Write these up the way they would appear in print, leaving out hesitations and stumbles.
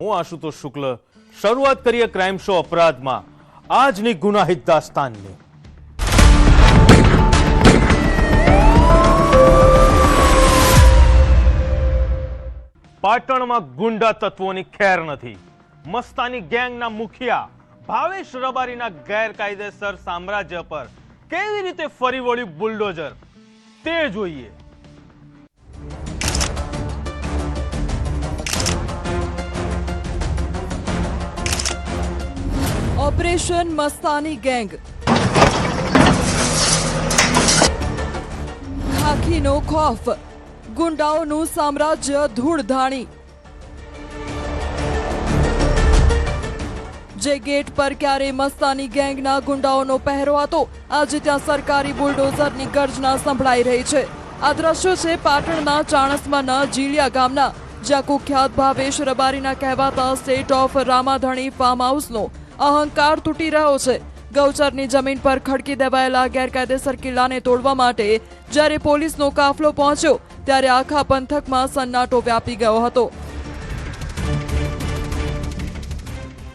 હું આશુતોષ શુક્લ। શરૂઆત કરીએ ક્રાઇમ શો અપરાધમાં આજની ગુનાહિત દાસ્તાનની। પાટણમાં ગુંડા તત્વોની ખેર નથી। મસ્તાની ગેંગના મુખિયા ભાવેશ રબારીના ગેરકાયદેસર સામ્રાજ્ય પર કેવી રીતે ફરી વળ્યું બુલડોઝર તે જોઈએ। ऑपरेशन मस्तानी गैंग, खाखीनो खौफ, गुंडाओનું સામ્રાજ્ય ધૂળધાણી। જે ગેટ પર ક્યારે મસ્તાની ગેંગના ગુંડાઓનો પહેરો હતો, આજે ત્યાં સરકારી બુલડોઝરની ગર્જના સંભળાઈ રહી છે। આ દ્રશ્યો છે પાટણના ચાણસ્માના જીલિયા ગામના, જ્યાં કુખ્યાત ભાવેશ રબારીના કહેવાતા સ્ટેટ ઓફ રામાધણી ફાર્મ હાઉસનો અહંકાર તૂટી રહ્યો છે। ગૌચરની જમીન પર ખડકી દેવાયેલા ગેરકાયદેસર કિલ્લાને તોડવા માટે જ્યારે પોલીસનો કાફલો પહોંચ્યો ત્યારે આખા પંથકમાં સન્નાટો વ્યાપી ગયો હતો।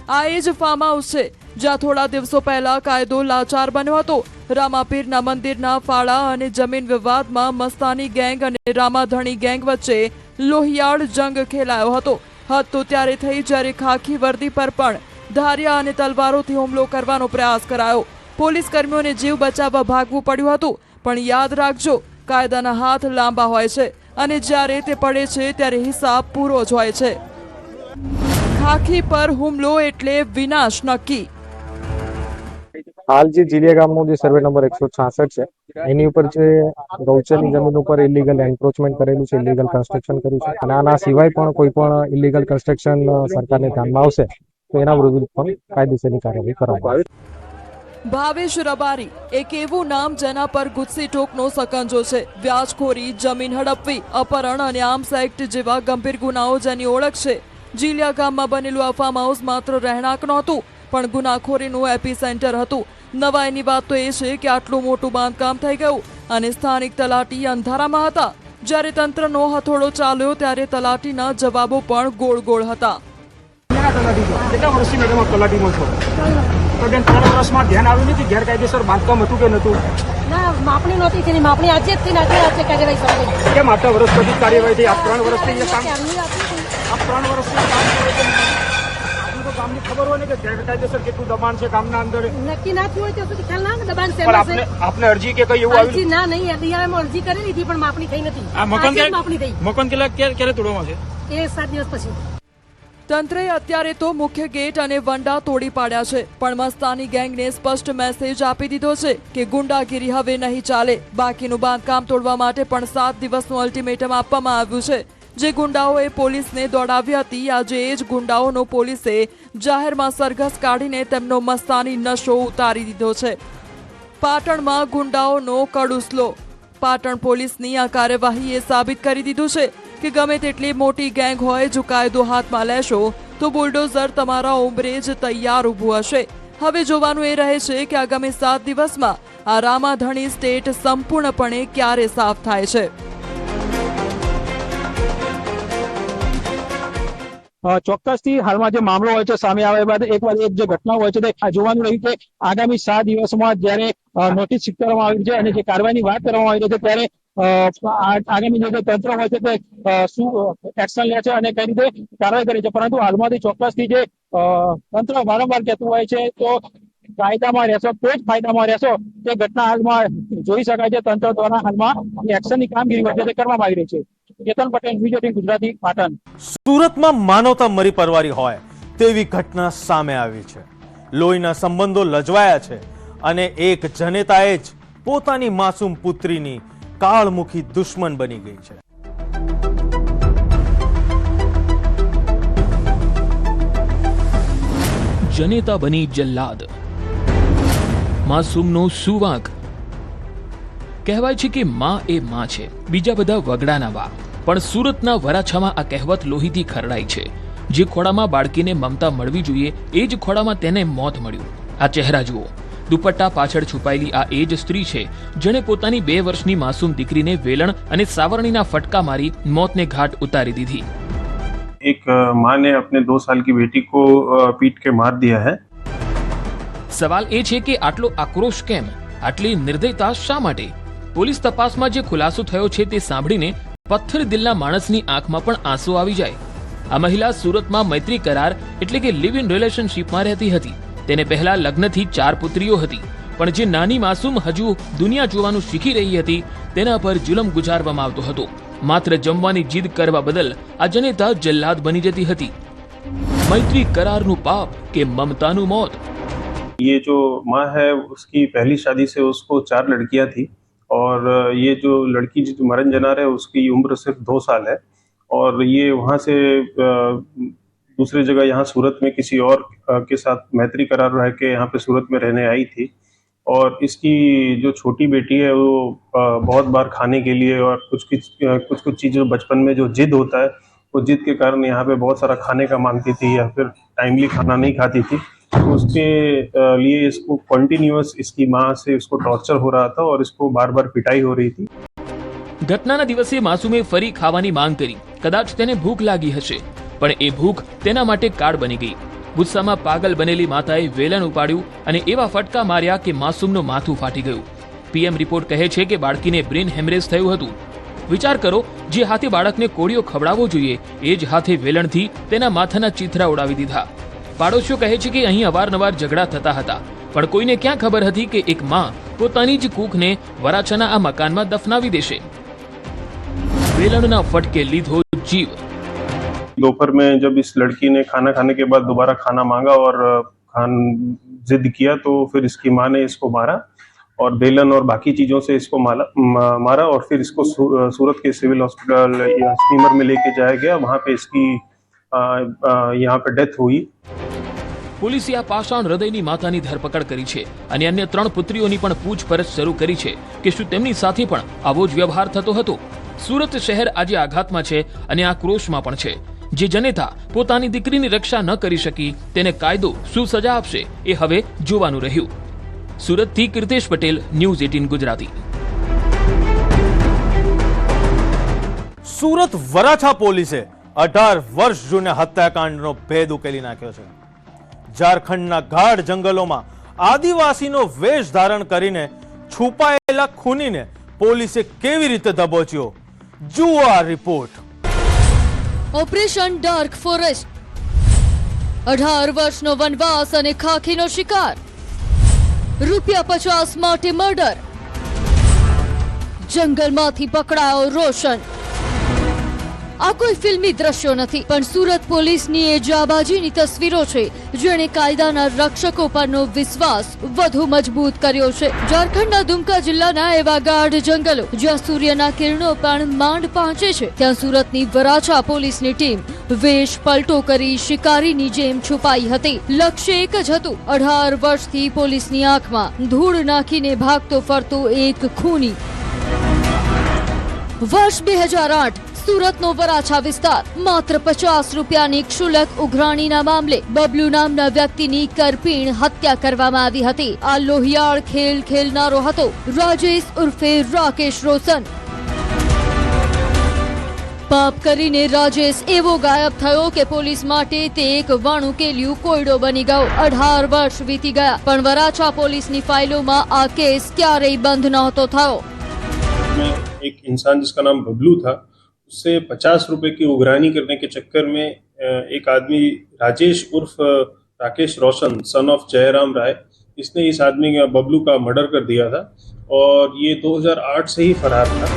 આ એ જ ફાર્મ હાઉસ છે જ્યાં થોડા દિવસો પહેલા કાયદો લાચાર બન્યો હતો। રામાપીરના મંદિરના ફાળા અને જમીન વિવાદમાં મસ્તાની ગેંગ અને રામાધણી ગેંગ વચ્ચે લોહિયાળ જંગ ખેલાયો હતો। હદ તો ત્યારે થઈ જ્યારે ખાખી વર્દી પર પણ ધારિયા અને તલવારોથી હુમલો કરવાનો પ્રયાસ કરાયો। પોલીસ કર્મીઓને જીવ બચાવવા ભાગવું પડ્યું હતું, પણ યાદ રાખજો, કાયદાના હાથ લાંબા હોય છે અને જ્યારે તે પડે છે ત્યારે હિસાબ પૂરો જ હોય છે। ખાખી પર હુમલો એટલે વિનાશ નક્કી। હાલ જે જીલિયા ગામનો જે સર્વે નંબર 166 છે એની ઉપર જે ગૌચરની જમીન ઉપર ઇલીગલ એન્ક્રોચમેન્ટ કરેલું છે, ઇલીગલ કન્સ્ટ્રક્શન કર્યું છે અને આના સિવાય પણ કોઈ પણ ઇલીગલ કન્સ્ટ્રક્શન સરકારને ધ્યાનમાં આવશે તો એના વિરુદ્ધ પણ કાયદેસરની કાર્યવાહી કરવામાં આવશે। ભાવેશ રબારી એક એવું નામ જેના પર ગુસ્સી ટોકનો સકંજો છે। વ્યાજખોરી, જમીન હડપવી, અપહરણ અને આર્મ્સ એક્ટ જેવા ગંભીર ગુનાઓ જેની ઓળખ છે। જીલિયા ગામમાં બનેલું આ ફાર્મ હાઉસ માત્ર રહેણાંક નહોતું, પણ ગુનાખોરીનું એપી સેન્ટર હતું। નવાઈની વાત તો એ છે કે આટલું મોટું બાંધકામ થઈ ગયું અને સ્થાનિક તલાટી અંધારામાં હતા। જ્યારે તંત્રનો હથોડો ચાલ્યો ત્યારે તલાટીના જવાબો પણ ગોળ ગોળ હતા। કેટલા વર્ષથી મેડમ તલાટીમાં છો? તો બેન 3 વર્ષમાં ધ્યાન આવ્યું નથી ગેરકાયદેસર બાંધકામ હતું કે નતું? ના, માપણી નહોતી થઈને માપણી આજે જ થઈને આજે કાર્યવાહી શરૂ થઈ। કેમ આટલા વર્ષ પછી કાર્યવાહી થઈ? આપ 3 વર્ષથી કામ આપ 3 વર્ષથી કામ કરો છો? આપને તો ગામની ખબર હોય ને કે ગેરકાયદેસર કેટલું દબાણ છે ગામના અંદર? નક્કી ના થયું હોય ત્યાં સુધી ખ્યાલ ના દબાણ છે। પણ આપને અરજી કે કઈ એવું અરજી આવ્યું? ના નહીં, ડીઆરએમ અરજી કરી લીધી પણ માપણી થઈ નથી। આ મકાન આજે જ માપણી થઈ, મકાન ક્યારે તોડવામાં છે? એ 7 દિવસ પછી। તંત્રે અત્યારે તો મુખ્ય ગેટ અને વંડા તોડી પાડ્યા છે, પણ મસ્તાની ગેંગને સ્પષ્ટ મેસેજ આપી દીધો છે કે ગુંડાગીરી હવે નહીં ચાલે। બાકીનું બાંધકામ તોડવા માટે પણ 7 દિવસનું અલ્ટિમેટમ આપવામાં આવ્યું છે। જે ગુંડાઓએ પોલીસને દોડાવી હતી, આજે એ જ ગુંડાઓનો પોલીસે જાહેરમાં સરઘસ કાઢીને તેમનો મસ્તાની નશો ઉતારી દીધો છે। પાટણમાં ગુંડાઓનો કડુસલો। પાટણ પોલીસની આ કાર્યવાહી એ સાબિત કરી દીધું છે કે ગમે તેટલી મોટી ગેંગ હોય, જો કાયદો હાથમાં લેશો તો બુલડોઝર તમારા ઉંબરે જ તૈયાર ઊભું હશે। હવે જોવાનું એ રહે છે કે આગામી 7 દિવસમાં આ રામાધણી સ્ટેટ સંપૂર્ણપણે ક્યારે સાફ થાય છે। ચોક્કસથી હાલમાં જે મામલો હોય છે સામે આવ્યા બાદ એક જે ઘટના હોય છે તે જોવાનું રહ્યું કે આગામી 7 દિવસમાં જયારે નોટિસ સ્વીકારવામાં આવી છે અને જે કાર્યવાહીની વાત કરવામાં આવી છે ત્યારે આગામી જે તંત્ર હોય છે તે શું એક્શન લે છે અને કઈ રીતે કાર્યવાહી કરે છે। પરંતુ હાલમાંથી ચોક્કસથી જે તંત્ર વારંવાર કહેતું હોય છે તો કાયદામાં રહેશો તો જ ફાયદામાં રહેશો, તે ઘટના હાલમાં જોઈ શકાય છે। તંત્ર દ્વારા હાલમાં એક્શનની કામગીરી વચ્ચે કરવામાં આવી રહી છે। કેતન પટેલ, વિજય ગુજરાતી, પાટણ। સુરતમાં માનવતા મરી પરવારી હોય તેવી ઘટના સામે આવી છે। લોહીના સંબંધો લજવાયા છે અને એક જનેતાએ જ પોતાની માસૂમ પુત્રીની કાળમુખી દુશ્મન બની ગઈ છે। જનેતા બની જલ્લાદ, માસૂમનો સુવાંક। કહેવાય છે કે માં એ માં છે, બીજા બધા વગડાના વા, પણ સુરતના વરાછામાં આ કહેવત લોહીથી ખરડાઈ છે। જે ખોળામાં બાળકીને મમતા મળવી જોઈએ એ જ ખોળામાં તેને મોત મળ્યું। આ ચહેરા જુઓ, દુપટ્ટા પાછળ છુપાયેલી આ એ જ સ્ત્રી છે જેણે પોતાની 2 વર્ષની માસૂમ દીકરીને વેલણ અને સાવરણીના ફટકા મારી મોતને ઘાટ ઉતારી દીધી। एक माँ ने अपने 2 साल की बेटी को पीट के मार दिया है। સવાલ એ છે કે આટલો આક્રોશ કેમ, આટલી નિર્દયતા શા માટે? પોલીસ તપાસમાં જે ખુલાસો થયો છે તે સાંભળીને પથ્થર દિલના માણસની આંખમાં પણ આંસુ આવી જાય. આ મહિલા સુરતમાં મૈત્રી કરાર એટલે કે લિવ ઇન રિલેશનશીપમાં રહેતી હતી. તેને પહેલા લગ્નથી 4 પુત્રીઓ હતી, પણ જે નાની માસૂમ હજુ દુનિયા જોવાનું શીખી રહી હતી તેના પર જુલમ ગુજારવામાં આવતો હતો. માત્ર જમવાની જીદ કરવા બદલ આ જનેતા જલ્લાદ બની જતી હતી. મૈત્રી करारનું પાપ કે મમતાનું મોત? ये जो माँ है उसकी पहली शादी से उसको 4 लड़कियां थी और ये जो लड़की जो मरण जना है उसकी उम्र सिर्फ 2 साल है और ये वहाँ से दूसरी जगह यहाँ सूरत में किसी और के साथ मैत्री करार रह के यहाँ पे सूरत में रहने आई थी और इसकी जो छोटी बेटी है वो बहुत बार खाने के लिए और कुछ चीज़ें बचपन में जो जिद होता है वो जिद के कारण यहाँ पे बहुत सारा खाने का मांगती थी या फिर टाइमली खाना नहीं खाती थी. उसके लिए इसको कॉन्टिन्यूअस इसकी माँ से इसको टॉर्चर हो रहा था और इसको बार बार पिटाई हो रही थी. ઘટનાના દિવસે માસૂમે ફરી ખાવાની માંગ કરી. કદાચ તેને ભૂખ લાગી હશે, પણ એ ભૂખ તેના માટે કાળ બની ગઈ. ગુસ્સામાં પાગલ બનેલી માતાએ વેલણ ઉપાડ્યું અને એવા ફટકા માર્યા કે માસૂમનું માથું ફાટી ગયું. પીએમ રિપોર્ટ કહે છે કે બાળકીને બ્રેન હેમરેજ થયું હતું. વિચાર કરો, જે હાથે બાળકને કોળિયો ખવડાવવો જોઈએ એ જ હાથે વેલણથી તેના માથાના ચીથરા ઉડાવી દીધા. પાડોશીઓ કહે છે કે અહીં અવારનવાર ઝઘડા થતા હતા, પણ કોઈને ક્યાં ખબર હતી કે એક માં પોતાની જ કૂખને વરાછાના આ મકાનમાં દફનાવી દેશે. વેલણના ફટકે લીધો જીવ. दोपहर में जब इस लड़की ने खाना खाने के बाद दोबारा खाना मांगा और जिद किया तो फिर इसकी माँ ने इसको मारा और बेलन और बाकी चीज़ों से इसको मारा और फिर इसको सूरत के सिविल हॉस्पिटल स्टीमर में लेके जाया गया. वहाँ पे इसकी यहाँ पे डेथ हुई. પોલીસે આ પાષાણ હૃદયની માતાની ધરપકડ કરી છે અને અન્ય 3 પુત્રીઓની પણ પૂછપરછ શરૂ કરી છે કે શું તેમની સાથે પણ આવો જ વ્યવહાર થતો હતો. સુરત શહેર આજે આઘાતમાં છે અને આક્રોશમાં પણ છે. જે જનેતા પોતાની દીકરીની રક્ષા ન કરી શકી તેને કાયદો શું સજા આપશે એ હવે જોવાનું રહ્યું. સુરતથી કીર્તેશ પટેલ, ન્યૂઝ 18 ગુજરાતી. સુરત વરાછા પોલીસે 18 વર્ષ જૂના હત્યાકાંડનો ભેદ ઉકેલી નાખ્યો છે. ઝારખંડના ગાઢ જંગલોમાં આદિવાસીનો વેશ ધારણ કરીને છુપાયેલા ખૂનીને પોલીસે કેવી રીતે દબોચ્યો, જુઓ આ રિપોર્ટ. Operation dark forest. 18 વર્ષનો વનવાસ અને ખાખીનો શિકાર. ₹50 માટે મર્ડર. જંગલમાંથી પકડાયો રોશન. આ કોઈ ફિલ્મી દ્રશ્યો નથી, પણ સુરત પોલીસની એ જાબાજીની તસવીરો છે જેણે કાયદાના રક્ષકો પરનો વિશ્વાસ વધુ મજબૂત કર્યો છે. ઝારખંડના દુમકા જિલ્લાના એવા ગાઢ જંગલો જ્યાં સૂર્યના કિરણો પણ માંડ પહોંચે છે, ત્યાં સુરતની વરાછા પોલીસની ટીમ વેશ પલટો કરી શિકારીની જેમ છુપાઈ હતી. લક્ષ્ય એક જ હતું, 18 વર્ષથી પોલીસની આંખમાં ધૂળ નાખીને ભાગતો ફરતો એક ખૂની. વર્ષ 2008 સુરતનો વરાછા વિસ્તાર. માત્ર ₹50ની ક્ષુલક ઉઘરાણીના મામલે બબલુ નામના વ્યક્તિની કરપીણ હત્યા કરવામાં આવી હતી. આ લોહિયાળ ખેલ ખેલનારો હતો રાજેશ ઉર્ફે રાકેશ રોશન. પાપ કરીને રાજેશ એવો ગાયબ થયો કે પોલીસ માટે તે એક વાણુકેલ્યું કોયડો બની ગયો. 18 વર્ષ વીતી ગયા, પણ વરાછા પોલીસની ફાઇલોમાં આ કેસ ક્યારેય બંધ નહોતો થયો. एक इंसान जिसका नाम बबलू था, उससे 50 रुपए की उगरानी करने के चक्कर में एक आदमी राजेश उर्फ राकेश रोशन सन ऑफ जयराम राय, इसने इस आदमी का बबलू का मर्डर कर दिया था और ये 2008 से ही फरार था.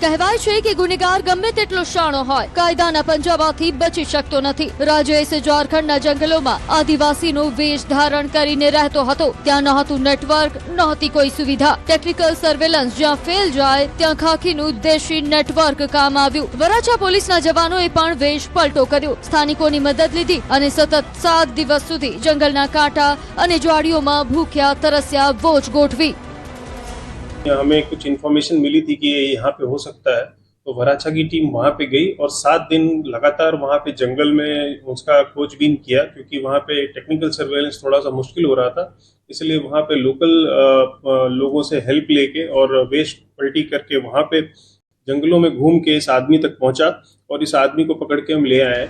કહેવાય છે કે ગુનેગાર ગમે તેટલો શાણો હોય, કાયદાના પંજામાંથી બચી શકતો નથી. રાજેશ ઝારખંડના જંગલોમાં આદિવાસીનો વેશ ધારણ કરીને રહેતો હતો. ત્યાં નહોતું નેટવર્ક, નહોતી કોઈ સુવિધા. ટેકનિકલ સર્વેલન્સ જ્યાં ફેલ જાય ત્યાં ખાખીનું દેશી નેટવર્ક કામ આવ્યું. વરાછા પોલીસના જવાનોએ પણ વેશ પલટો કર્યો, સ્થાનિકોની મદદ લીધી અને સતત 7 દિવસ સુધી જંગલના કાંટા અને જ્વાળીઓમાં ભૂખ્યા તરસ્યા વોચ ગોઠવી. हमें कुछ इन्फॉर्मेशन मिली थी कि ये यहाँ पे हो सकता है, तो वराछा की टीम वहाँ पे गई और 7 दिन लगातार वहाँ पे जंगल में उसका खोजबीन किया, क्योंकि वहाँ पे टेक्निकल सर्वेलेंस थोड़ा सा मुश्किल हो रहा था. इसलिए वहाँ पे लोकल लोगों से हेल्प लेके और वेश पलटी करके वहाँ पे जंगलों में घूम के इस आदमी तक पहुंचा और इस आदमी को पकड़ के हम ले आए।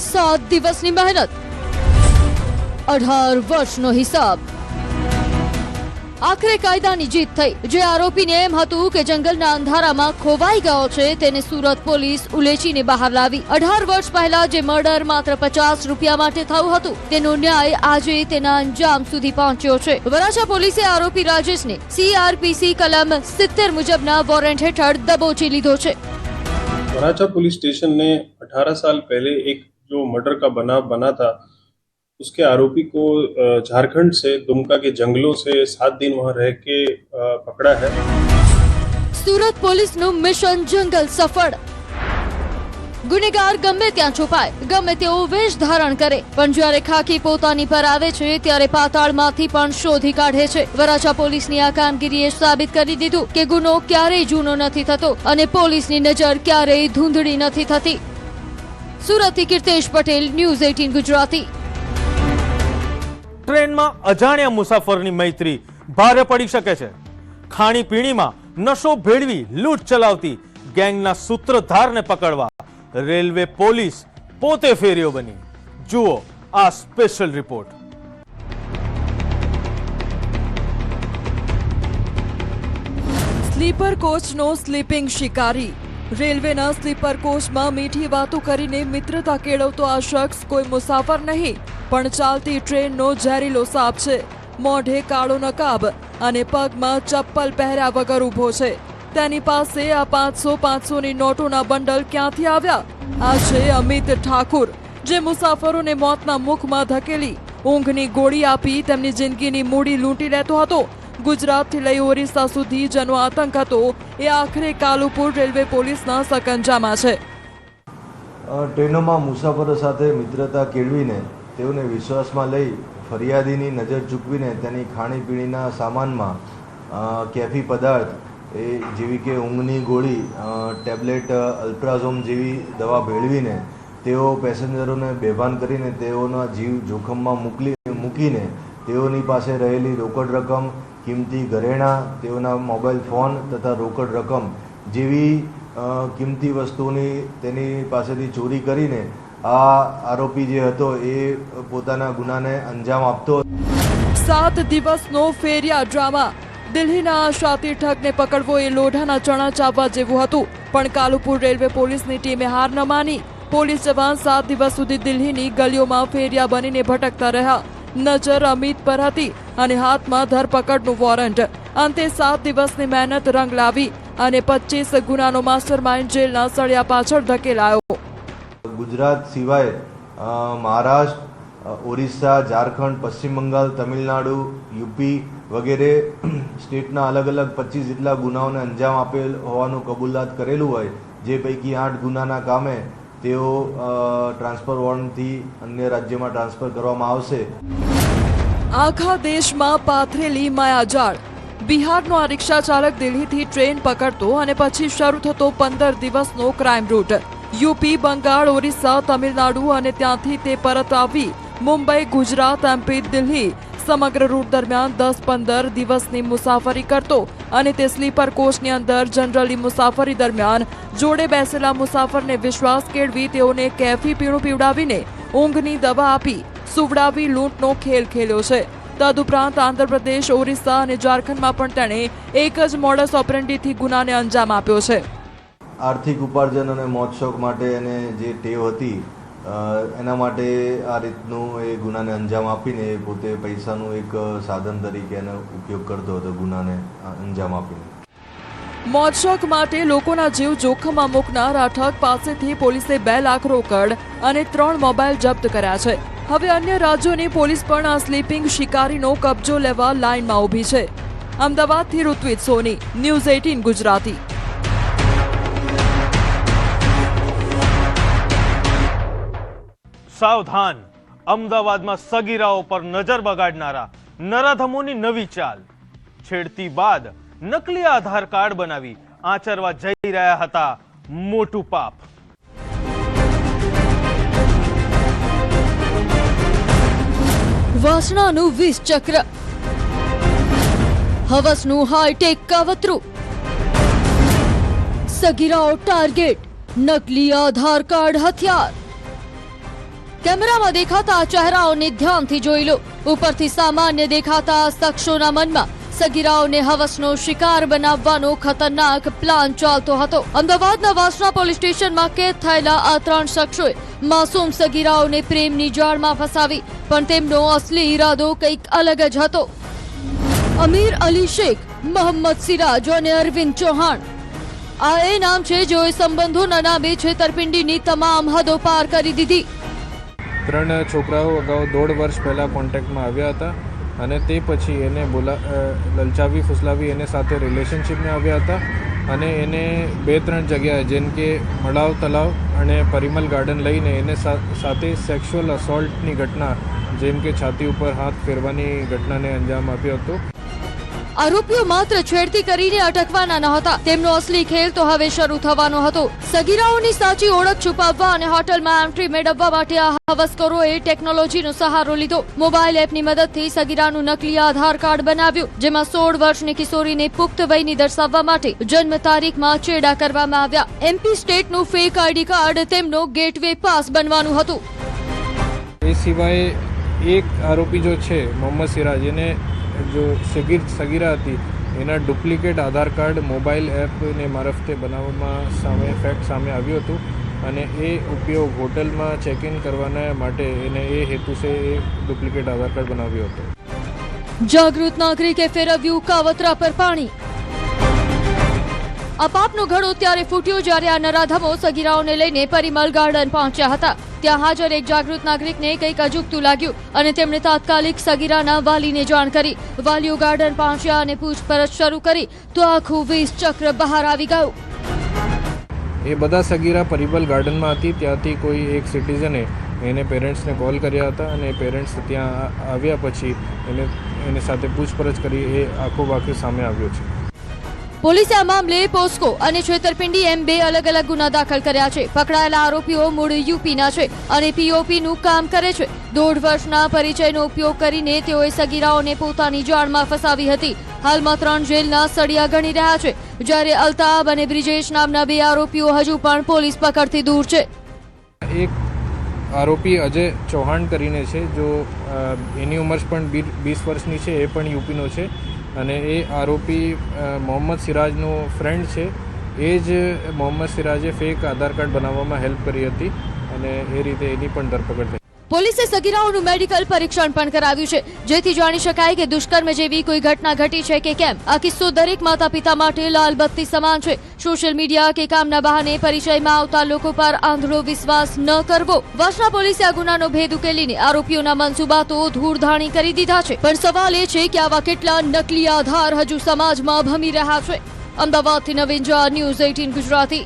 7 દિવસની મહેનત, 18 વર્ષનો હિસાબ, આખરે કાયદાની જીત થઈ. જે આરોપીને એમ હતું કે જંગલના અંધારામાં ખોવાઈ ગયો છે તેને સુરત પોલીસ ઉલેચીને બહાર લાવી. 18 વર્ષ પહેલા જે મર્ડર માત્ર 50 રૂપિયા માટે થયું હતું તેનો ન્યાય આજે તેના અંજામ સુધી પહોંચ્યો છે. વરાછા પોલીસે આરોપી રાજેશને CRPC કલમ 70 મુજબના વોરંટ હેઠળ દબોચી લીધો છે. वराछा पुलिस स्टेशन ने 18 साल पहले एक जो मर्डर का बनाव बना था उसके आरोपी को झारखंड से दुमका के जंगलों से 7 दिन वहां रह के पकड़ा है. સુરત પોલીસનું મિશન જંગલ સફળ. ગુનેગાર ગમે ત્યાં છુપાય, ગમે તેવો વેશ ધારણ કરે, પણ જ્યારે ખાકી પોતાની પર આવે છે ત્યારે પાતાળમાંથી પણ શોધી કાઢે છે. વરાછા પોલીસની આ કામગીરીએ સાબિત કરી દીધું કે ગુનો ક્યારેય જૂનો નથી થતો અને પોલીસની નજર ક્યારેય ધૂંધળી નથી થતી. સુરતથી કીર્તેશ પટેલ, ન્યૂઝ 18 ગુજરાતી. ટ્રેનમાં અજાણ્યા મુસાફરની મૈત્રી ભારે પડી શકે છે. ખાણીપીણીમાં નશો ભેળવી લૂંટ ચલાવતી ગેંગના સૂત્રધારને પકડવા રેલવે પોલીસ પોતે ફેરીઓ બની. જુઓ આ સ્પેશિયલ રિપોર્ટ. સ્લીપર કોચનો સ્લીપિંગ શિકારી. રેલવેના સ્લીપર કોચમાં મીઠી વાતો કરીને મિત્રતા કેળવતો આ શખ્સ કોઈ મુસાફર નહીં પણ ચાલતી ટ્રેનનો ઝેરીલો સાપ છે. મોઢે કાળો નકાબ અને પગમાં ચપ્પલ પહેર્યા વગર ઊભો છે. તેની પાસે આ 500-500ની નોટોના બંડલ ક્યાંથી આવ્યા? આ છે અમિત ઠાકુર, જે મુસાફરોને મોતના મુખમાં ધકેલી ઊંઘની ગોળી આપી તેમની જિંદગીની મૂડી લૂંટી લેતો હતો. ગુજરાતથી લઈ ઓરિસ્સા સુધી જેનો આતંક હતો એ આખરે કાલુપુર રેલવે પોલીસના સકંજામાં છે. ટ્રેનોમાં મુસાફરો સાથે મિત્રતા કેળવીને તેઓને વિશ્વાસમાં લઈ ફરિયાદીની નજર ચૂકવીને તેની ખાણીપીણીના સામાનમાં કેફી પદાર્થ જેવી કે ઊંઘની ગોળી, ટેબ્લેટ, અલ્પ્રાઝોમ જેવી દવા ભેળવીને તેઓ પેસેન્જરોને બેભાન કરીને તેઓના જીવ જોખમમાં મૂકીને તેઓની પાસે રહેલી રોકડ રકમ, કિંમતી ઘરેણાં, તેઓના મોબાઈલ ફોન તથા રોકડ રકમ જેવી કિંમતી વસ્તુઓની તેની પાસેથી ચોરી કરીને આ આરોપી જે હતો એ પોતાના ગુનાને અંજામ આપતો. 7 દિવસનો ફેરિયા ડ્રામા. દિલ્હીના આ શાतिर ઠગને પકડવો એ લોઢાના ચણા ચાવવા જેવું હતું, પણ કાલુપુર રેલવે પોલીસની ટીમે હાર ન માની. પોલીસ જવાન 7 દિવસ સુધી દિલ્હીની ગલીઓમાં ફેરિયા બનીને ભટકતા રહ્યા. નજર અમિત પર હતી અને હાથમાં ધરપકડનું વોરંટ. અંતે 7 દિવસની મહેનત રંગ લાવી અને 25 ગુનાનો માસ્ટરમાઇન્ડ જેલના સળિયા પાછળ ધકેલાયો. ગુજરાત સિવાય મહારાષ્ટ્ર, ઓરિસ્સા, ઝારખંડ, પશ્ચિમ બંગાળ, તમિલનાડુ, યુપી વગેરે સ્ટેટના અલગ અલગ 25 જેટલા ગુનાઓને અંજામ આપેલ હોવાનું કબૂલાત કરેલું હોય, જે પૈકી 8 ગુનાના કામે તેઓ ટ્રાન્સફર વોરંટથી અન્ય રાજ્યમાં ટ્રાન્સફર કરવામાં આવશે. આખા દેશમાં પાથરેલી માયાજાળ. બિહારનો આ રિક્ષા ચાલક દિલ્હીથી ટ્રેન પકડતો અને પછી શરૂ થતો 15 દિવસનો crime route. UP, Bengal, Orissa, Tamil Nadu અને ત્યાંથી તે પરત આવી મુંબઈ, ગુજરાત, MP, દિલ્હી. સમગ્ર રૂટ દરમિયાન 10-15 દિવસની મુસાફરી કરતો અને તે સ્લીપર કોચની અંદર જનરલી મુસાફરી દરમિયાન જોડે બેસેલા મુસાફરને વિશ્વાસ કેળવી તેઓને કેફી પીણું પીવડાવીને ઊંઘની દવા આપી સુવડાવી લૂંટનો ખેલ ખેલ્યો છે. તદુપરાંત આંધ્રપ્રદેશ, ઓરિસ્સા અને ઝારખંડમાં પણ તેણે એક જ મોડસ ઓપરેન્ડીથી ગુનાને અંજામ આપ્યો છે. આર્થિક ઉપાર્જન અને મોજશોખ માટે એને જે ટેવ હતી એના માટે આ રીતનું એ ગુનાને અંજામ આપીને એ પોતે પૈસાનું એક સાધન તરીકે એનો ઉપયોગ કરતો હતો ગુનાને અંજામ આપીને. મોજશોખ માટે લોકોના જીવ જોખમમાં મૂકનાર આ ઠગ પાસેથી પોલીસે 2 લાખ રોકડ અને 3 મોબાઈલ જપ્ત કર્યા છે. હવે અન્ય રાજ્યોની પોલીસ પણ આ સ્લીપિંગ શિકારીનો કબજો લેવા લાઇનમાં ઊભી છે. અમદાવાદથી ઋત્વિજ સોની, ન્યૂઝ 18 ગુજરાતી. સાવધાન, અમદાવાદમાં સગીરાઓ પર નજર બગાડનારા નરાધમોની નવી ચાલ. છેડતી બાદ નકલી આધાર કાર્ડ બનાવી આચરવા જઈ રહ્યા હતા મોટું પાપ. વાસણાનું 20 ચક્ર, હવસનું હાઈટેક કાવતરું, સગીરાઓ ટાર્ગેટ, નકલી આધાર કાર્ડ હથિયાર. કેમેરામાં દેખાતા ચહેરાઓને ધ્યાનથી જોઈ લો. ઉપરથી સામાન્ય દેખાતા શખ્સોના મનમાં સગીરાઓને હવસનો શિકાર બનાવવાનો ખતરનાક પ્લાન ચાલતો હતો. અમદાવાદના વાસણા પોલીસ સ્ટેશનમાં કેદ થયેલા આ 3 શખ્સોએ માસૂમ સગીરાઓને પ્રેમની જાળમાં ફસાવી, પણ તેમનો અસલી ઈરાદો કંઈક અલગ જ હતો. અમીર અલી શેખ, મોહમ્મદ સિરાજ અને અરવિંદ ચૌહાણ, આ એ નામ છે જેઓએ સંબંધોના નામે છેતરપિંડીની તમામ હદો પાર કરી દીધી. 3 છોકરાઓ અગાઉ 1.5 વર્ષ પહેલાં કોન્ટેક્ટમાં આવ્યા હતા અને તે પછી એને લલચાવી ફુસલાવી એને સાથે રિલેશનશિપમાં આવ્યા હતા અને એને 2-3 જગ્યાએ જેમ કે મળાવ તલાવ અને પરિમલ ગાર્ડન લઈને એને સાથે સેક્સ્યુઅલ અસોલ્ટની ઘટના જેમ કે છાતી ઉપર હાથ ફેરવાની ઘટનાને અંજામ આપ્યો હતો. આરોપીઓ માત્ર છેડતી કરીને અટકવાના ન હતા, તેમનો અસલી ખેલ તો હવે શરૂ થવાનો હતો. સગીરાઓની સાચી ઓળખ છુપાવવા અને હોટલમાં એન્ટ્રી મેળવવા માટે આ હવસખોરોએ ટેકનોલોજીનો સહારો લીધો. મોબાઈલ એપની મદદથી સગીરાનું નકલી આધાર કાર્ડ બનાવ્યું, જેમાં 16 વર્ષની કિશોરીને પુખ્ત વયની દર્શાવવા માટે જન્મ તારીખમાં ચેડા કરવામાં આવ્યા. MP સ્ટેટનું ફેક આઈડી કાર્ડ તેમનો ગેટવે પાસ બનવાનું હતું. એ સિવાય એક આરોપી જો છે મોહમ્મદ સિરાજ, એને જો સગીરા હતી એના ડુપ્લિકેટ આધાર કાર્ડ મોબાઈલ એપને મારફતે બનાવવામાં ફેક્ટ સામે આવ્યું હતું અને એ ઉપયોગ હોટલમાં ચેક ઇન કરવાના માટે એને એ હેતુસે એ ડુપ્લિકેટ આધાર કાર્ડ બનાવ્યો હતો. જાગૃત નાગરિકે ફેરવ્યું કાવતરા પર પાણી. આ પાપનો ઘડો ત્યારે ફૂટ્યો જ્યારે આ નરાધમો સગીરાઓને લઈને પરિમલ ગાર્ડન પહોંચ્યા હતા. ત્યાં હાજર એક જાગૃત નાગરિકને કંઈક અજુગતું લાગ્યું અને તેમણે તાત્કાલિક સગીરાના વાલીને જાણ કરી. વાલીઓ ગાર્ડન પહોંચ્યા અને પૂછપરછ શરૂ કરી તો આખું 20 ચક્ર બહાર આવી ગયું. એ બધા સગીરા પરિમલ ગાર્ડનમાં હતી. ત્યાંથી કોઈ એક સિટીઝને એને પેરેન્ટ્સને કોલ કર્યા હતા અને પેરેન્ટ્સ ત્યાં આવ્યા પછી એને સાથે પૂછપરછ કરી એ આખો વાક્ય સામે આવ્યો છે. પોલીસે આ મામલે પોસ્કો અને છેતરપિંડી એમ 2 અલગ અલગ ગુના દાખલ કર્યા છે. પકડાયેલા આરોપીઓ મૂળ યુપીના છે અને પીઓપીનું કામ કરે છે. 1.5 વર્ષના પરિચયનો ઉપયોગ કરીને તેઓએ સગીરાઓને પોતાની જાળમાં ફસાવી હતી. હાલમાં 3 જેલના સળિયા ગણી રહ્યા છે, જ્યારે અલ્તાબ અને બ્રિજેશ નામના 2 આરોપીઓ હજુ પણ પોલીસ પકડથી દૂર છે. એક આરોપી અજય ચૌહાણ કરીને છે, જો એની ઉંમર પણ 20 વર્ષની છે, એ પણ યુપીનો છે અને એ આરોપી મોહમ્મદ સિરાજનો ફ્રેન્ડ છે. એ જ મોહમ્મદ સિરાજે ફેક આધાર કાર્ડ બનાવવામાં હેલ્પ કરી હતી અને એ રીતે એની પણ ધરપકડ થઈ. પોલીસે સગીરાઓનું મેડિકલ પરીક્ષણ પણ કરાવ્યું છે, જેથી જાણી શકાય કે દુષ્કર્મ જેવી કોઈ ઘટના ઘટી છે કે કેમ. આ કિસ્સો દરેક માતા પિતા માટે લાલ બત્તી સમાન છે. સોશિયલ મીડિયા કે કામના બહાને પરિચયમાં આવતા લોકો પર આંધળો વિશ્વાસ ન કરવો. વાસણા પોલીસે આ ગુનાનો ભેદ ઉકેલીને આરોપીઓના મનસુબા તો ધૂળધાણી કરી દીધા છે, પણ સવાલ એ છે કે આવા કેટલા નકલી આધાર હજુ સમાજમાં ભમી રહ્યા છે. અમદાવાદથી નવીન ઝા, ન્યૂઝ 18 ગુજરાતી.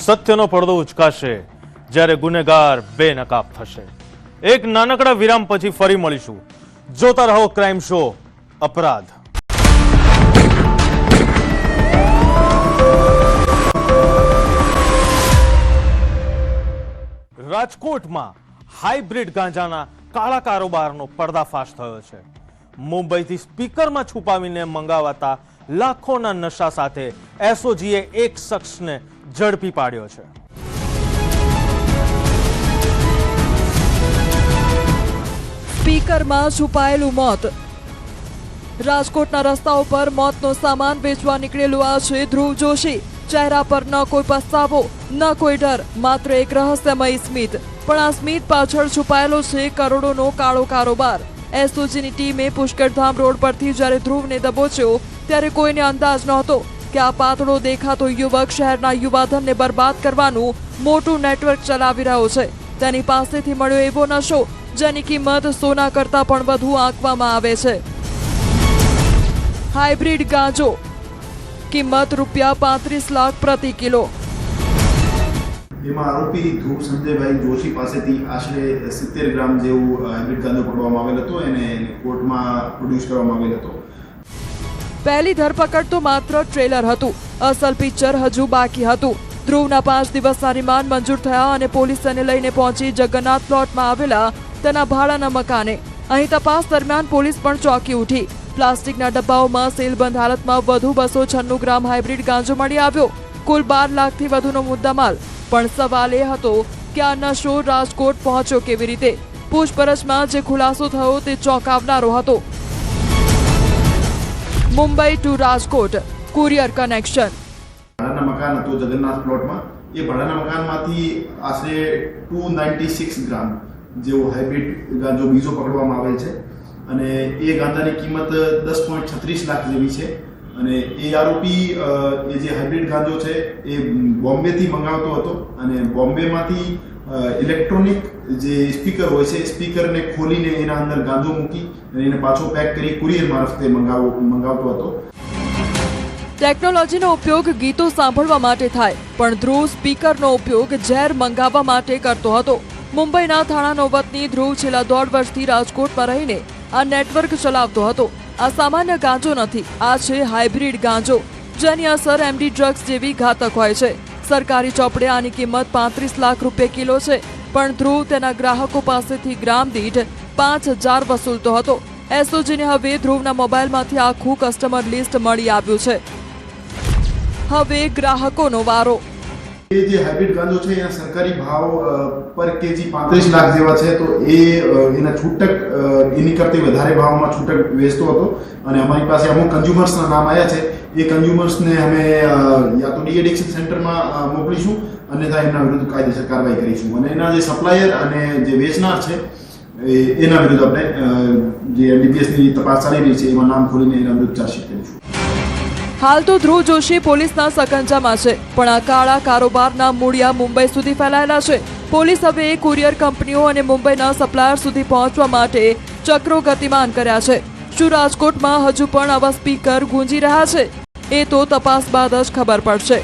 સત્યનો પડદો ઉચકાશે જ્યારે ગુનેગાર બેનકાબ થશે. એક નાનકડા વિરામ પછી ફરી મળીશું. જોતા રહો ક્રાઇમ શો અપરાધ. રાજકોટમાં હાઇબ્રિડ ગાંજાના કાળા કારોબારનો પર્દાફાશ થયો છે. મુંબઈથી સ્પીકરમાં છુપાવીને મંગાવાતા લાખોના નશા સાથે એસઓજીએ એક શખ્સને ઝડપી પાડ્યો છે. સ્પીકરમાં છુપાયેલું મોત. રાજકોટના રસ્તાઓ પર મોતનો સામાન વેચવા નીકળેલું આ છે ધ્રુવ જોશી. ચહેરા પર ન કોઈ પસ્તાવો, ન કોઈ ડર, માત્ર એક રહસ્યમય સ્મિત. પણ આ સ્મિત પાછળ છુપાયેલો છે કરોડોનો કાળો કારોબાર. એસઓજીની ટીમે પુષ્કરધામ રોડ પરથી જ્યારે ધ્રુવને દબોચ્યો ત્યારે કોઈને અંદાજ નહોતો કે આ પાતળો દેખાતો યુવક શહેરના યુવાધનને બરબાદ કરવાનું મોટું નેટવર્ક ચલાવી રહ્યો છે. તેની પાસેથી મળ્યો એવો નશો જેની કિંમત સોના કરતાં પણ વધુ આંકવામાં આવે છે. હાઇબ્રિડ ગાંજો, કિંમત ₹35 લાખ પ્રતિ કિલો. જેમાં આરોપી ધ્રુવ સંજયભાઈ જોશી પાસેથી આશરે 70 ગ્રામ જેવું હાઇબ્રિડ ગાંજો પકડવામાં આવેલ હતો અને કોર્ટમાં પ્રોડ્યુસ કરવામાં આવેલ હતો. પહેલી ધરપકડ તો માત્ર ટ્રેલર હતું, અસલ પિક્ચર હજુ બાકી હતું. ધ્રુવના 5 દિવસના રિમાન્ડ મંજૂર થયા અને પોલીસ તેને લઈને પહોંચી જગન્નાથ પ્લોટમાં આવેલા તેના ભાડાના મકાને. અહીં તપાસ દરમિયાન પોલીસ પણ ચોંકી ઉઠી. પ્લાસ્ટિકના ડબ્બાઓમાં સીલબંધ હાલતમાં વધુ 296 ગ્રામ હાઇબ્રિડ ગાંજો મળી આવ્યો. કુલ 12 લાખથી વધુનો મુદ્દામાલ. પણ સવાલ એ હતો કે આ નશો રાજકોટ પહોંચ્યો કેવી રીતે? પૂછપરછમાં જે ખુલાસો થયો તે ચોંકાવનારો હતો. Mumbai to Rajkot courier connection. ભાડાના મકાન હતું જગન્નાથ પ્લોટમાં. એ ભાડાના મકાનમાંથી આશરે 296 ગ્રામ જેવો હાઇબ્રિડ ગાંજો બીજો પકડવામાં આવેલ છે અને એ ગાંજાની કિંમત 10.36 લાખ જેવી છે. અને એ આરોપી એ જે હાઇબ્રિડ ગાંજો છે એ બોમ્બેથી મંગાવતો હતો અને બોમ્બેમાંથી ઇલેક્ટ્રોનિક જે સ્પીકર હોય છે સ્પીકરને ખોલીને એના અંદર ગાંજો મૂકી અને એને પાછો પેક કરી કુરિયર મારફતે મંગાવતો હતો. ટેકનોલોજીનો ઉપયોગ ગીતો સાંભળવા માટે થાય, પણ ધ્રુવ સ્પીકરનો ઉપયોગ ઝેર મંગાવવા માટે કરતો હતો. મુંબઈના થાણાનો વતની ધ્રુવ છેલ્લા 1.5 વર્ષથી રાજકોટમાં રહીને આ નેટવર્ક ચલાવતો હતો. આ સામાન્ય ગાંજો નથી, આ છે હાઇબ્રિડ ગાંજો, જેની અસર એમડી ડ્રગ્સ જેવી ઘાતક હોય છે. સરકારી ચોપડે આની કિંમત 35 લાખ રૂપિયા કિલો છે, પણ ધ્રુવ તેના ગ્રાહકો પાસેથી ગ્રામ દીઠ 5000 વસૂલતો હતો. એસઓજીને હવે ધ્રુવના મોબાઈલમાંથી આખું કસ્ટમર લિસ્ટ મળી આવ્યું છે. હવે ગ્રાહકોનો વારો. એ જે હાઇબ્રિડ ગાંજો છે એના સરકારી ભાવ પર કેજી 35 લાખ જેવા છે, તો એ એના છૂટક એની કરતી વધારે ભાવમાં છૂટક વેચતો હતો અને અમારી પાસે અમુક કન્ઝ્યુમર્સના નામ આવ્યા છે. એ કન્ઝ્યુમર્સને અમે યા તો ડી-એડિક્શન સેન્ટરમાં મોકલીશું અન્યથા એમના વિરુદ્ધ કાયદેસર કાર્યવાહી કરીશું અને એના જે સપ્લાયર અને જે વેચનાર છે એના વિરુદ્ધ આપણે જે એનડીપીએસની તપાસ ચાલી રહી છે એમાં નામ ખોલીને એના વિરુદ્ધ ચાર્જશીટ કરીશું. હાલ તો ધ્રુવ જોશી પોલીસના સકંજામાં છે, પણ આ કાળા કારોબારના મૂળિયા મુંબઈ સુધી ફેલાયેલા છે. પોલીસ હવે કુરિયર કંપનીઓ અને મુંબઈના સપ્લાયર સુધી પહોંચવા માટે ચક્રો ગતિમાન કર્યા છે. શું રાજકોટમાં હજુ પણ આવા સ્પીકર ગુંજી રહ્યા છે? એ તો તપાસ બાદ જ ખબર પડશે.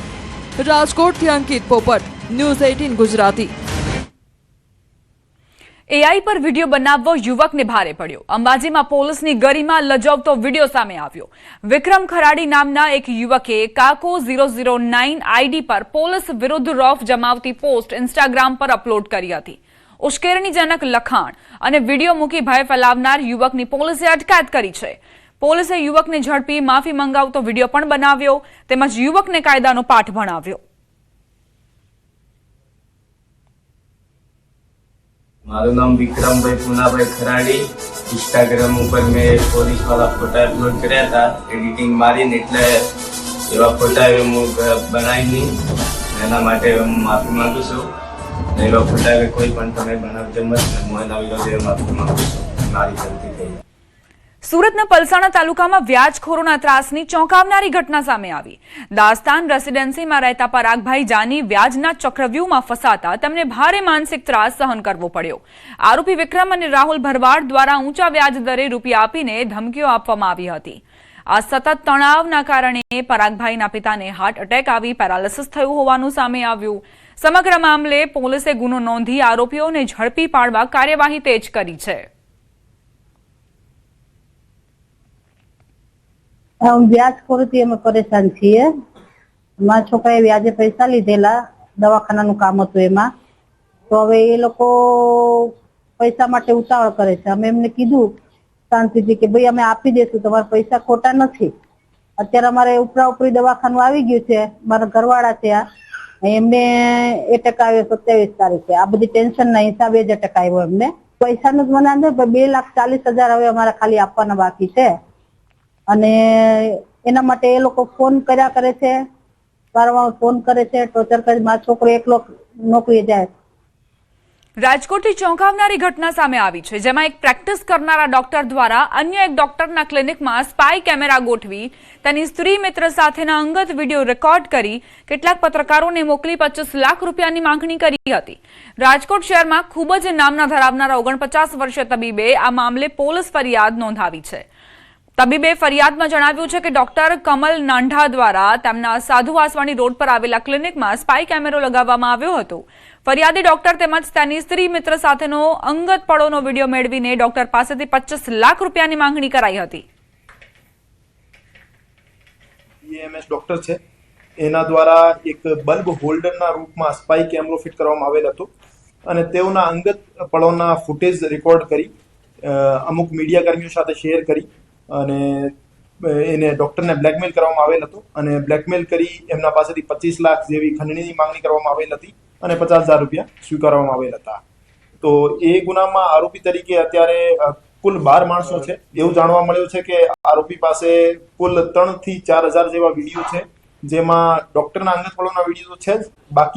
રાજકોટથી અંકિત પોપટ, ન્યૂઝ 18 ગુજરાતી. એઆઈ પર વિડીયો બનાવવો યુવકને ભારે પડ્યો. અંબાજીમાં પોલીસની ગરિમા લજાવતો વિડીયો સામે આવ્યો. વિક્રમ ખરાડી નામના એક યુવકે કાકો 009 આઈડી પર પોલીસ વિરુદ્ધ રોફ જમાવતી પોસ્ટ ઇન્સ્ટાગ્રામ પર અપલોડ કરી હતી. ઉશ્કેરણીજનક લખાણ અને વિડીયો મૂકી ભય ફેલાવનાર યુવકની પોલીસે અટકાયત કરી છે. પોલીસે યુવકને ઝડપી માફી મંગાવતો વિડીયો પણ બનાવ્યો, તેમજ યુવકને કાયદાનો પાઠ ભણાવ્યો. મારું નામ વિક્રમભાઈ પુનાભાઈ ખરાડી. ઇન્સ્ટાગ્રામ ઉપર મેં પોલીસ વાળા ફોટા અપલોડ કર્યા હતા એડિટિંગ મારીને, એટલે એવા ફોટા હું બનાવી નહીં. એના માટે હું માફી માંગુ છું. એવા ફોટા કોઈ પણ તમે બનાવજો મત, હું એના વિરોધે માફી માંગુ છું. મારી ગલતી થઈ. સુરતના પલસાણા તાલુકામાં વ્યાજખોરોના ત્રાસની ચોંકાવનારી ઘટના સામે આવી. દાસ્તાન રેસિડેન્સીમાં રહેતા પરાગભાઈ જાની વ્યાજના ચક્રવ્યૂહમાં ફસાતા તેમને ભારે માનસિક ત્રાસ સહન કરવો પડ્યો. આરોપી વિક્રમ અને રાહુલ ભરવાડ દ્વારા ઊંચા વ્યાજ દરે રૂપિયા આપીને ધમકીઓ આપવામાં આવી હતી. આ સતત તણાવના કારણે પરાગભાઈના પિતાને હાર્ટ એટેક આવી પેરાલિસિસ થયું હોવાનું સામે આવ્યું. સમગ્ર મામલે પોલીસે ગુનો નોંધી આરોપીઓને ઝડપી પાડવા કાર્યવાહી તેજ કરી છે. વ્યાજખોરીથી અમે પરેશાન છીએ. મારા છોકરાએ વ્યાજે પૈસા લીધેલા, દવાખાનાનું કામ હતું એમાં. તો હવે એ લોકો પૈસા માટે ઉતાવળ કરે છે. અમે એમને કીધું શાંતિથી કે ભાઈ અમે આપી દઈશું, તમારા પૈસા ખોટા નથી. અત્યારે અમારે ઉપરા ઉપરી દવાખાનું આવી ગયું છે, મારા ઘરવાળા છે, એમને એટેક આવ્યો 27 તારીખે. આ બધી ટેન્શનના હિસાબે જ એટેક આવ્યો એમને. પૈસાનું જ મને અંદર 2,40,000 હવે અમારે ખાલી આપવાના બાકી છે અને એના માટે એ લોકો ફોન કર્યા કરે છે, વારંવાર ફોન કરે છે, ટોર્ચર કરે. મારો છોકરો એકલો નોકરીએ જાય. રાજકોટથી ચોંકાવનારી ઘટના સામે આવી છે, જેમાં એક પ્રેક્ટિસ કરનારા ડોક્ટર દ્વારા અન્ય એક ડોક્ટરના ક્લિનિકમાં સ્પાય કેમેરા ગોઠવી તેની સ્ત્રી મિત્ર સાથેના અંગત વિડીયો રેકોર્ડ કરી કેટલાક પત્રકારોને મોકલી 25 લાખ રૂપિયાની માંગણી કરી હતી. રાજકોટ શહેરમાં ખૂબ જ નામના ધરાવનારા 49 વર્ષીય તબીબે આ મામલે પોલીસ ફરિયાદ નોંધાવી છે. તબીબે ફરિયાદમાં જણાવ્યું છે કે ડોક્ટર કમલ નાંઢા દ્વારા તેમના સાધુ વાસવાણી રોડ પર આવેલા ક્લિનિકમાં સ્પાય કેમેરો લગાવવામાં આવ્યો હતો. ફરિયાદી ડોક્ટર તેમજ તેની સ્ત્રી મિત્ર સાથેનો અંગત પળોનો વિડીયો મેળવીને ડોક્ટર પાસેથી 25 લાખ રૂપિયાની માંગણી કરાઈ હતી. એએમએસ ડોક્ટર છે, એના દ્વારા એક બલ્બ હોલ્ડરના રૂપમાં સ્પાય કેમેરો ફિટ કરવામાં આવેલ હતો અને તેઓના અંગત પળોના ફૂટેજ રેકોર્ડ કરી અમુક મીડિયા કર્મીઓ સાથે શેર કરી અને એને ડોક્ટરને બ્લેકમેલ કરવામાં આવેલ હતો અને બ્લેકમેલ કરી એમના પાસેથી 25 લાખ જેવી ખંડણીની માંગણી કરવામાં આવેલ હતી અને 50,000 રૂપિયા સ્વીકારવામાં આવેલ હતા. તો એ ગુનામાં આરોપી તરીકે અત્યારે કુલ 12 માણસો છે. એવું જાણવા મળ્યું છે કે આરોપી પાસે કુલ 3 થી 4 હજાર જેવા વિડીયો છે, જેમાં ડોક્ટરના અંગત પળોના વિડીયો છે જ, બાકી